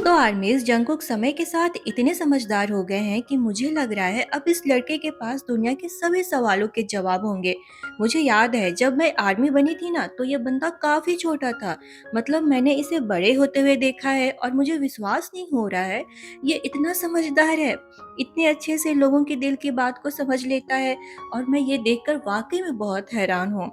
तो आर्मीज जंगकुक समय के साथ इतने समझदार हो गए हैं कि मुझे लग रहा है अब इस लड़के के पास दुनिया के सभी सवालों के जवाब होंगे। मुझे याद है जब मैं आर्मी बनी थी ना, तो ये बंदा काफी छोटा था। मतलब मैंने इसे बड़े होते हुए देखा है और मुझे विश्वास नहीं हो रहा है ये इतना समझदार है, इतने अच्छे से लोगों के दिल की बात को समझ लेता है। और मैं ये देखकर वाकई में बहुत हैरान हूँ।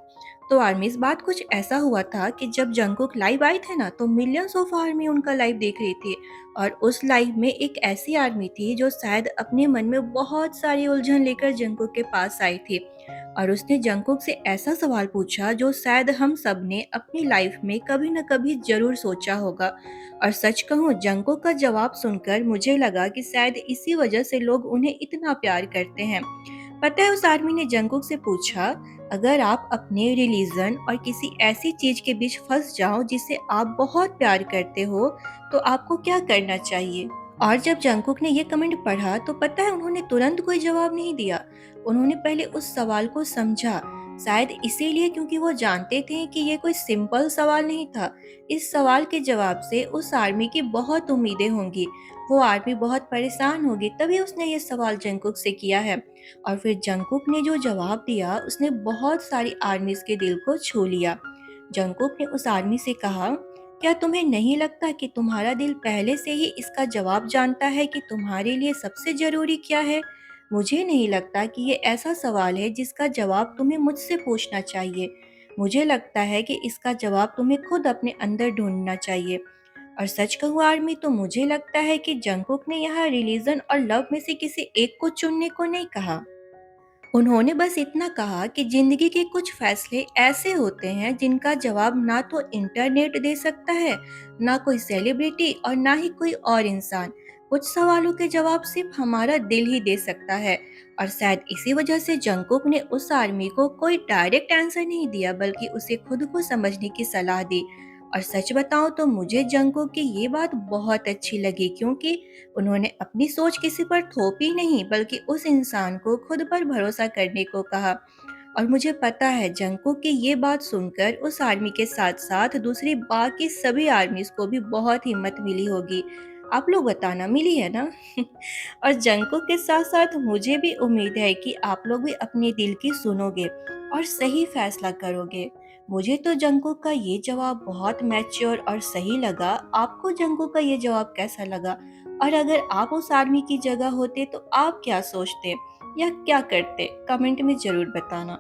तो आर्मीज बात कुछ ऐसा हुआ था कि जब जंगकुक लाइव आए थे ना, तो मिलियंस ऑफ आर्मी उनका लाइव देख रही थी। और उस लाइव में एक ऐसी आर्मी थी जो शायद अपने मन में बहुत सारी उलझन लेकर जंगकुक के पास आई थी। और उसने जंगकुक से ऐसा सवाल पूछा जो शायद हम सब ने अपनी लाइफ में कभी न कभी जरूर सोचा होगा। और सच कहूँ, जंगकुक का जवाब सुनकर मुझे लगा कि शायद इसी वजह से लोग उन्हें इतना प्यार करते हैं। पता है, उस आदमी ने जंगकुक से पूछा, अगर आप अपने रिलीजन और किसी ऐसी चीज के बीच फंस जाओ जिसे आप बहुत प्यार करते हो, तो आपको क्या करना चाहिए? और जब जंगकुक ने ये कमेंट पढ़ा, तो पता है उन्होंने तुरंत कोई जवाब नहीं दिया। उन्होंने पहले उस सवाल को समझा, शायद इसीलिए क्योंकि वो जानते थे कि ये कोई सिंपल सवाल नहीं था। इस सवाल के जवाब से उस आर्मी की बहुत उम्मीदें होंगी, वो आर्मी बहुत परेशान होगी, तभी उसने ये सवाल जंगकुक से किया है। और फिर जंगकुक ने जो जवाब दिया, उसने बहुत सारी आर्मीज के दिल को छू लिया। जंगकुक ने उस आर्मी से कहा, क्या तुम्हें नहीं लगता कि तुम्हारा दिल पहले से ही इसका जवाब जानता है कि तुम्हारे लिए सबसे जरूरी क्या है? मुझे नहीं लगता कि ये ऐसा सवाल है जिसका जवाब तुम्हें मुझसे पूछना चाहिए। मुझे लगता है कि इसका जवाब तुम्हें खुद अपने अंदर ढूंढना चाहिए। और सच कहूँ आर्मी, तो मुझे लगता है कि जंगकुक ने यहाँ रिलीजन और लव में से किसी एक को चुनने को नहीं कहा। उन्होंने बस इतना कहा कि जिंदगी के कुछ फैसले ऐसे होते हैं जिनका जवाब ना तो इंटरनेट दे सकता है, ना कोई सेलिब्रिटी और ना ही कोई और इंसान। कुछ सवालों के जवाब सिर्फ हमारा दिल ही दे सकता है। और शायद इसी वजह से जंगकुक ने उस आर्मी को कोई डायरेक्ट आंसर नहीं दिया, बल्कि उसे खुद को समझने की सलाह दी। और सच बताऊं तो मुझे जंगकुक की ये बात बहुत अच्छी लगी, क्योंकि उन्होंने अपनी सोच किसी पर थोपी नहीं, बल्कि उस इंसान को खुद पर भरोसा करने को कहा। और मुझे पता है जंगकुक की ये बात सुनकर उस आर्मी के साथ साथ दूसरी बाकी सभी आर्मीज को भी बहुत हिम्मत मिली होगी। आप लोग बताना, मिली है ना? और जंगकुक के साथ साथ मुझे भी उम्मीद है कि आप लोग भी अपने दिल की सुनोगे और सही फैसला करोगे। मुझे तो जंगकुक का ये जवाब बहुत मैच्योर और सही लगा। आपको जंगकुक का ये जवाब कैसा लगा? और अगर आप उस आदमी की जगह होते तो आप क्या सोचते या क्या करते? कमेंट में जरूर बताना।